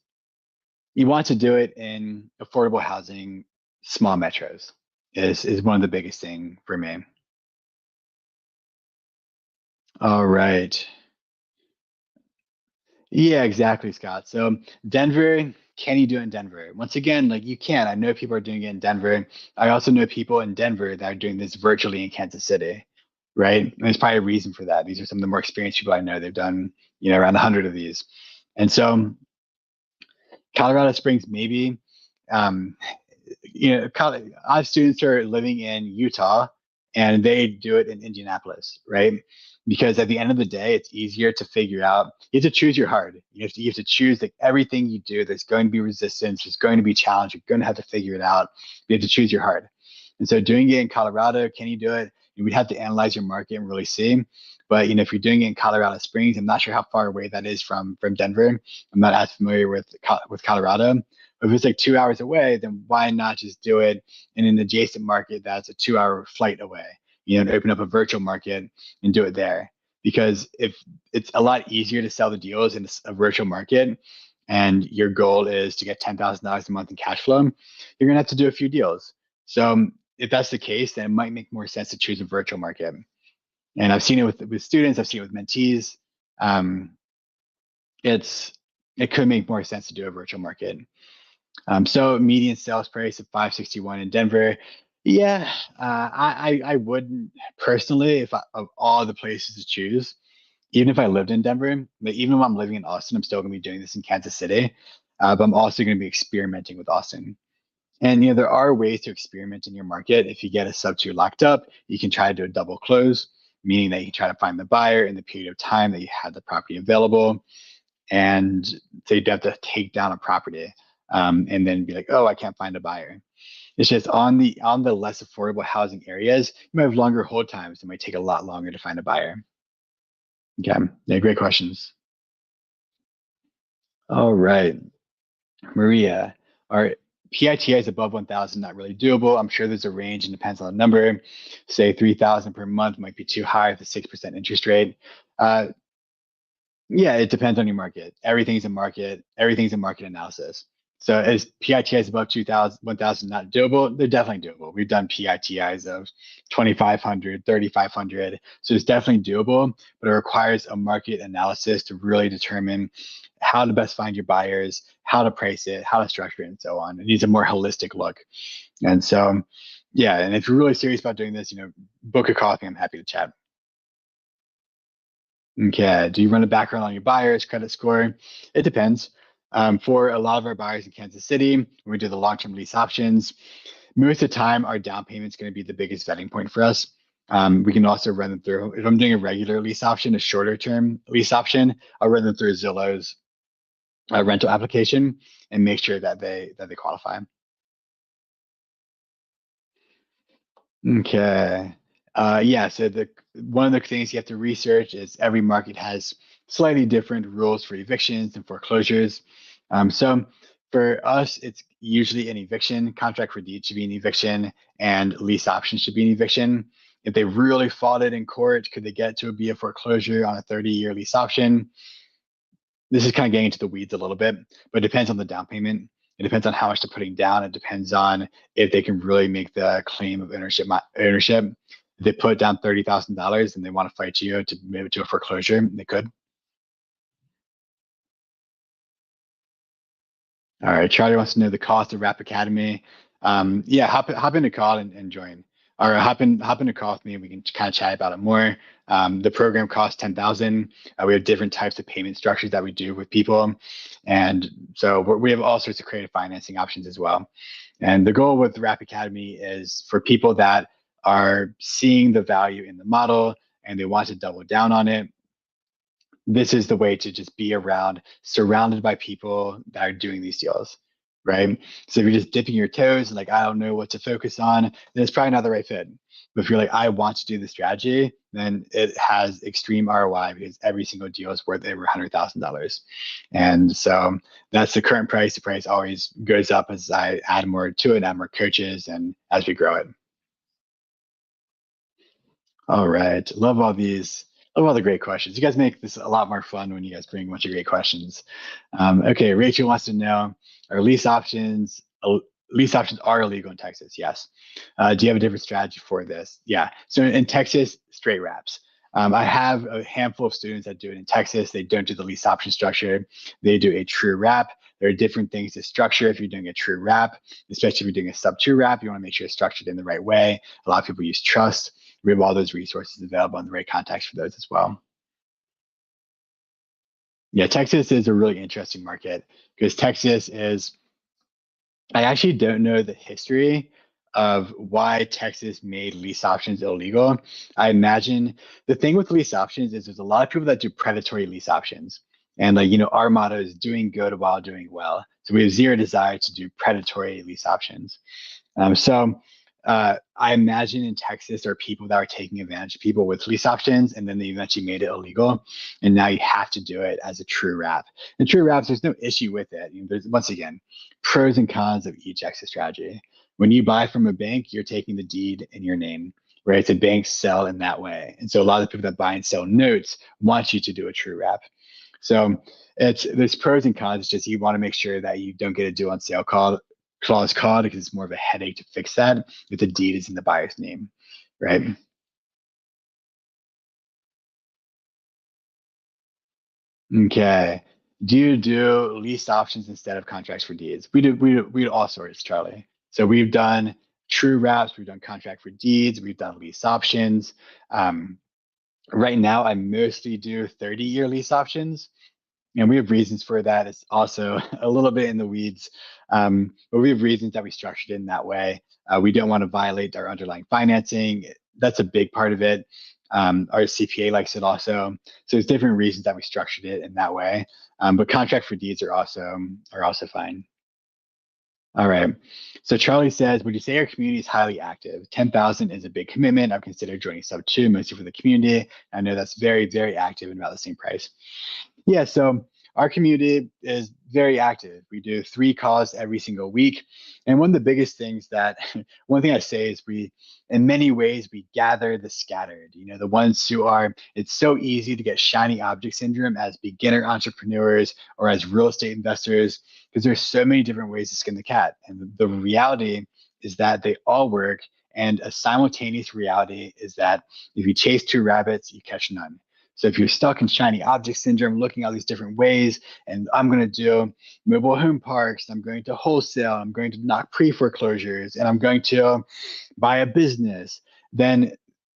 you want to do it in affordable housing, small metros is one of the biggest thing for me. All right. Yeah, exactly, Scott. So Denver, can you do it in Denver? Once again, like you can. I know people are doing it in Denver. I also know people in Denver that are doing this virtually in Kansas City, right? And there's probably a reason for that. These are some of the more experienced people I know. They've done, around 100 of these. And so Colorado Springs, maybe. Um, I have students who are living in Utah and they do it in Indianapolis, right? Because at the end of the day, it's easier to figure out. You have to choose your hard. You have to choose like everything you do. There's going to be resistance. There's going to be challenge. You're going to have to figure it out. You have to choose your hard. And so doing it in Colorado, can you do it? We'd have to analyze your market and really see. But if you're doing it in Colorado Springs, I'm not sure how far away that is from Denver. I'm not as familiar with Colorado. If it's like 2 hours away, then why not just do it in an adjacent market that's a 2 hour flight away? And open up a virtual market and do it there. Because if it's a lot easier to sell the deals in a virtual market, and your goal is to get $10,000 a month in cash flow, you're gonna have to do a few deals. So if that's the case, then it might make more sense to choose a virtual market. And I've seen it with students, I've seen it with mentees. Um, it's it could make more sense to do a virtual market. So median sales price of 561 in Denver. Yeah, I wouldn't personally if of all the places to choose. Even if I lived in Denver, but even when I'm living in Austin, I'm still going to be doing this in Kansas City. But I'm also going to be experimenting with Austin. And there are ways to experiment in your market. If you get a SubTo locked up, you can try to do a double close, meaning that you try to find the buyer in the period of time that you had the property available, and so you'd have to take down a property and then be like, oh, I can't find a buyer. It's just on the less affordable housing areas, you might have longer hold times. It might take a lot longer to find a buyer. Okay, yeah, great questions. All right, Maria, are PITIs above 1,000 not really doable? I'm sure there's a range and depends on the number. Say 3,000 per month might be too high with a 6% interest rate. Uh, Yeah, it depends on your market. Everything's a market. Everything's a market analysis. So is PITIs above 2,000, 1,000 not doable? They're definitely doable. We've done PITIs of 2,500, 3,500. So it's definitely doable, but it requires a market analysis to really determine how to best find your buyers, how to price it, how to structure it, and so on. It needs a more holistic look. And so, yeah, and if you're really serious about doing this, book a coffee. I'm happy to chat. Okay. Do you run a background on your buyer's credit score? It depends. For a lot of our buyers in Kansas City, when we do the long-term lease options, most of the time our down payment is going to be the biggest vetting point for us. We can also run them through. If I'm doing a regular lease option, a shorter term lease option, I'll run them through Zillow's rental application and make sure that they qualify. Okay. Yeah, so the one of the things you have to research is every market has slightly different rules for evictions and foreclosures. So for us, it's usually an eviction. Contract for deed should be an eviction, and lease option should be an eviction. If they really fought it in court, could they get to be a foreclosure on a 30-year lease option? This is kind of getting into the weeds a little bit, but it depends on the down payment. It depends on how much they're putting down. It depends on if they can really make the claim of ownership. Ownership. If they put down $30,000 and they want to fight you to move it to a foreclosure, they could. All right, Charlie wants to know the cost of Rap Academy. Yeah, hop in a call and join, or hop in a call with me. And we can kind of chat about it more. The program costs 10,000. We have different types of payment structures that we do with people, and so we have all sorts of creative financing options as well. And the goal with the Rap Academy is for people that are seeing the value in the model and they want to double down on it. This is the way to just be around, surrounded by people that are doing these deals, right? So if you're just dipping your toes and like, I don't know what to focus on, then it's probably not the right fit. But if you're like, I want to do the strategy, then it has extreme ROI because every single deal is worth over $100,000. And so that's the current price. The price always goes up as I add more to it, add more coaches, and as we grow it. All right. Love all these. Love all the great questions. You guys make this a lot more fun when you guys bring a bunch of great questions. Okay, Rachel wants to know: Are lease options are illegal in Texas? Yes. Do you have a different strategy for this? Yeah. So in Texas, straight wraps. I have a handful of students that do it in Texas. They don't do the lease option structure. They do a true wrap. There are different things to structure if you're doing a true wrap, especially if you're doing a SubTo wrap. You want to make sure it's structured in the right way. A lot of people use trust. We have all those resources available and the right contacts for those as well. Yeah, Texas is a really interesting market because Texas is, I actually don't know the history of why Texas made lease options illegal. I imagine the thing with lease options is there's a lot of people that do predatory lease options. And like, our motto is doing good while doing well. So we have zero desire to do predatory lease options. So I imagine in Texas there are people that are taking advantage of people with lease options, and then they eventually made it illegal, and now you have to do it as a true wrap. And true wraps, there's no issue with it. There's once again pros and cons of each exit strategy. When you buy from a bank, you're taking the deed in your name, right? The banks sell in that way, and so a lot of people that buy and sell notes want you to do a true wrap. So there's pros and cons. It's just you want to make sure that you don't get a due on sale clause called because it's more of a headache to fix that if the deed is in the buyer's name, right? Okay. Do you do lease options instead of contracts for deeds? We do all sorts, Charlie. So we've done true wraps, we've done contract for deeds, we've done lease options. Um, right now, I mostly do 30-year lease options. And we have reasons for that. It's also a little bit in the weeds, but we have reasons that we structured it in that way. We don't want to violate our underlying financing. That's a big part of it. Our CPA likes it also. So there's different reasons that we structured it in that way. But contract for deeds are also fine. All right. So Charlie says, would you say our community is highly active? 10,000 is a big commitment. I've considered joining SubTo, mostly for the community. I know that's very, very active and about the same price. Yeah, so our community is very active. We do 3 calls every single week. And one of the biggest things that, one thing I say is in many ways, we gather the scattered, the ones who are, it's so easy to get shiny object syndrome as beginner entrepreneurs or as real estate investors, because there's so many different ways to skin the cat. And the reality is that they all work. And a simultaneous reality is that if you chase 2 rabbits, you catch none. So if you're stuck in shiny object syndrome, looking at all these different ways, and I'm going to do mobile home parks, I'm going to wholesale, I'm going to knock pre-foreclosures, and I'm going to buy a business, then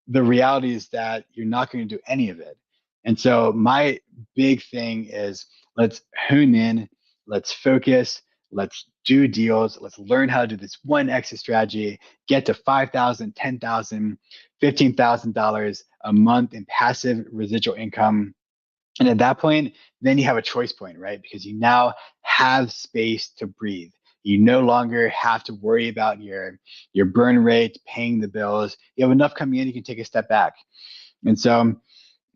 the reality is that you're not going to do any of it. And so my big thing is let's hone in, let's focus, let's do deals, let's learn how to do this one exit strategy, get to $5,000, $10,000, $15,000 a month in passive residual income. And at that point, then you have a choice point, right? Because you now have space to breathe. You no longer have to worry about your burn rate, paying the bills. You have enough coming in, you can take a step back. And so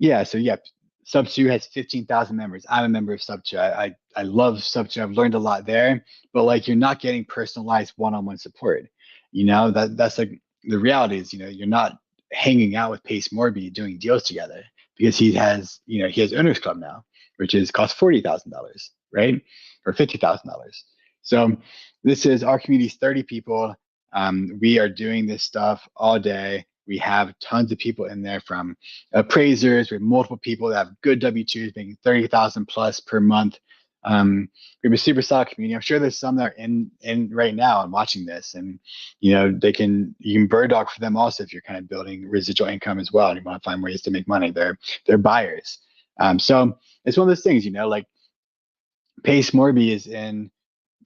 SubTo has 15,000 members. I'm a member of SubTo. I love SubTo. I've learned a lot there, but like you're not getting personalized one-on-one support. That's like the reality is, you're not hanging out with Pace Morby doing deals together because he has Owners Club now, which is cost $40,000, right? Or $50,000. So this is our community's 30 people. We are doing this stuff all day. We have tons of people in there from appraisers. We have multiple people that have good W-2s making 30,000 plus per month. We have a super solid community. I'm sure there's some that are in right now and watching this, and you can bird dog for them also if you're kind of building residual income as well and you want to find ways to make money. They're buyers. So it's one of those things, like Pace Morby is in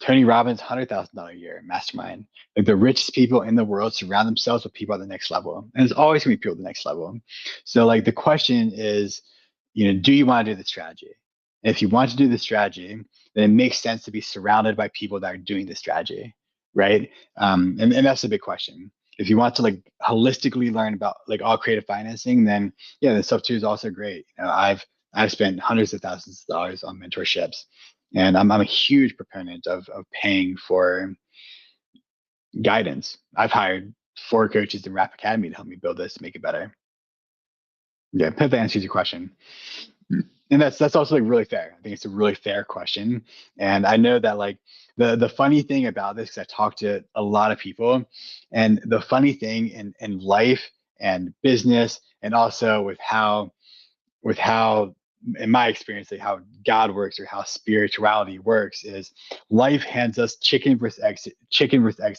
Tony Robbins' $100,000 a year mastermind. Like the richest people in the world surround themselves with people at the next level, and it's always going to be people at the next level. So like the question is, do you want to do the strategy? And if you want to do the strategy, then it makes sense to be surrounded by people that are doing the strategy, right? And that's a big question. If you want to like holistically learn about like all creative financing, then yeah, the SubTo is also great. I've spent hundreds of thousands of dollars on mentorships. And I'm a huge proponent of paying for guidance. I've hired 4 coaches in Rap Academy to help me build this to make it better. Yeah, hope that answers your question. And that's also like really fair. I think it's a really fair question. And I know that like the funny thing about this, because I talked to a lot of people, and the funny thing in life and business, and also with how in my experience, like how God works or how spirituality works, is life hands us chicken versus egg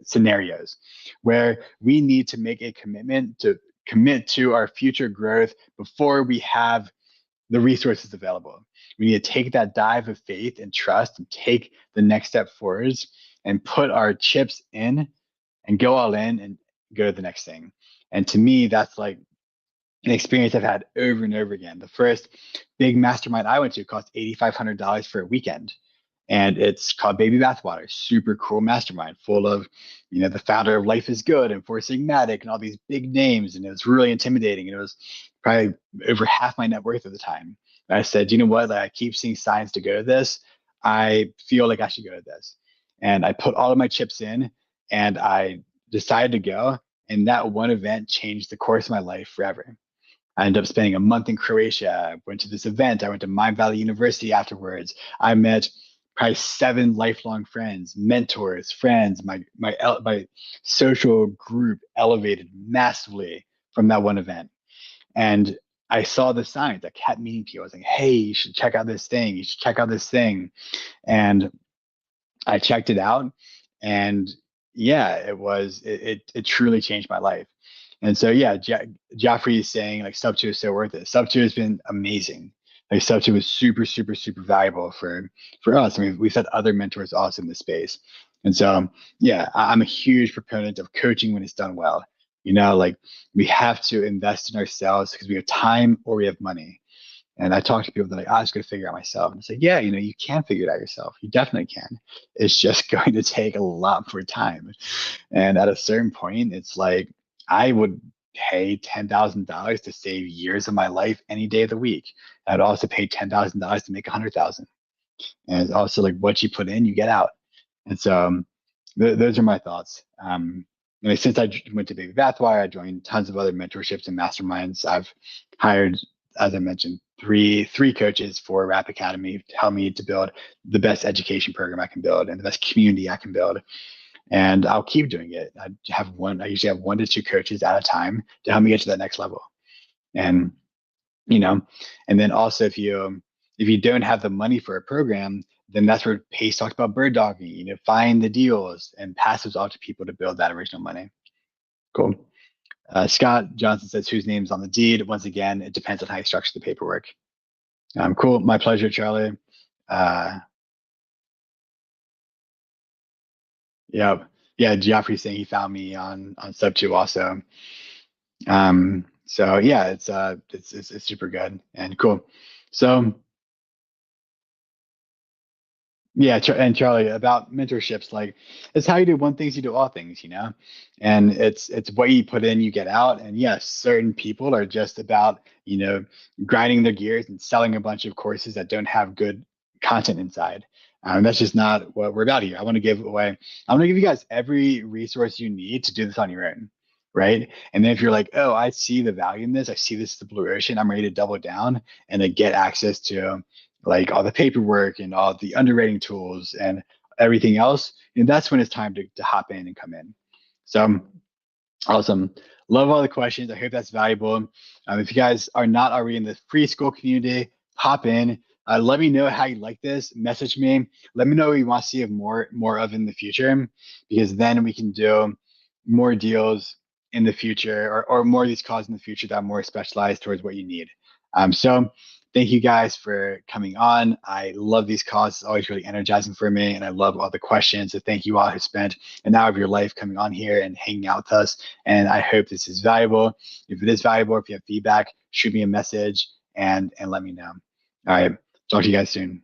scenarios where we need to make a commitment to commit to our future growth before we have the resources available. We need to take that dive of faith and trust and take the next step forwards and put our chips in and go all in and go to the next thing. And to me, that's like an experience I've had over and over again. The first big mastermind I went to cost $8,500 for a weekend. And it's called Baby Bathwater. Super cool mastermind full of, the founder of Life is Good and Four Sigmatic and all these big names. And it was really intimidating. And it was probably over half my net worth at the time. And I said, you know what? Like, I keep seeing signs to go to this. I feel like I should go to this. And I put all of my chips in and I decided to go. And that one event changed the course of my life forever. I ended up spending a month in Croatia. I went to this event. I went to Mind Valley University afterwards. I met probably 7 lifelong friends, mentors, friends. My social group elevated massively from that one event. And I saw the signs. I kept meeting people. I was like, hey, you should check out this thing. You should check out this thing. And I checked it out. And yeah, it truly changed my life. And so, yeah, Joffrey is saying like SubTo is so worth it. SubTo has been amazing. Like SubTo is super, super, super valuable for us. I mean, we've had other mentors also in this space. And so, yeah, I'm a huge proponent of coaching when it's done well. Like we have to invest in ourselves because we have time or we have money. And I talk to people that are like, I was going to figure it out myself. And it's like, yeah, you can figure it out yourself. You definitely can. It's just going to take a lot more time. And at a certain point, it's like I would pay $10,000 to save years of my life any day of the week. I'd also pay $10,000 to make 100,000. And it's also like what you put in, you get out. And so those are my thoughts. Since I went to Baby Bathwire, I joined tons of other mentorships and masterminds. I've hired, as I mentioned, three coaches for Rap Academy to help me to build the best education program I can build and the best community I can build. And I'll keep doing it. I usually have 1 to 2 coaches at a time to help me get to that next level. And you know, and then also if you don't have the money for a program, then that's where Pace talked about bird dogging. Find the deals and pass those off to people to build that original money. Cool. Scott Johnson says, whose name's on the deed? Once again, it depends on how you structure the paperwork. Cool. My pleasure, Charlie. Yeah. Yeah. Geoffrey saying he found me on SubTo also. So yeah, it's super good and cool. So yeah, and Charlie, about mentorships, like it's how you do one things, you do all things, and it's what you put in, you get out. And yes, certain people are just about, grinding their gears and selling a bunch of courses that don't have good content inside. That's just not what we're about here. I want to give away, I want to give you guys every resource you need to do this on your own. Right. And then if you're like, oh, I see the value in this, I see this is the blue ocean, I'm ready to double down and then get access to like all the paperwork and all the underwriting tools and everything else, that's when it's time to hop in and come in. So awesome. Love all the questions. I hope that's valuable. If you guys are not already in the free school community, hop in. Let me know how you like this. Message me. Let me know what you want to see of more of in the future, because then we can do more deals in the future or more of these calls in the future that are more specialized towards what you need. So thank you guys for coming on. I love these calls. It's always really energizing for me, and I love all the questions. So thank you all who spent an hour of your life coming on here and hanging out with us. And I hope this is valuable. If it is valuable, if you have feedback, shoot me a message and let me know. All right. Talk to you guys soon.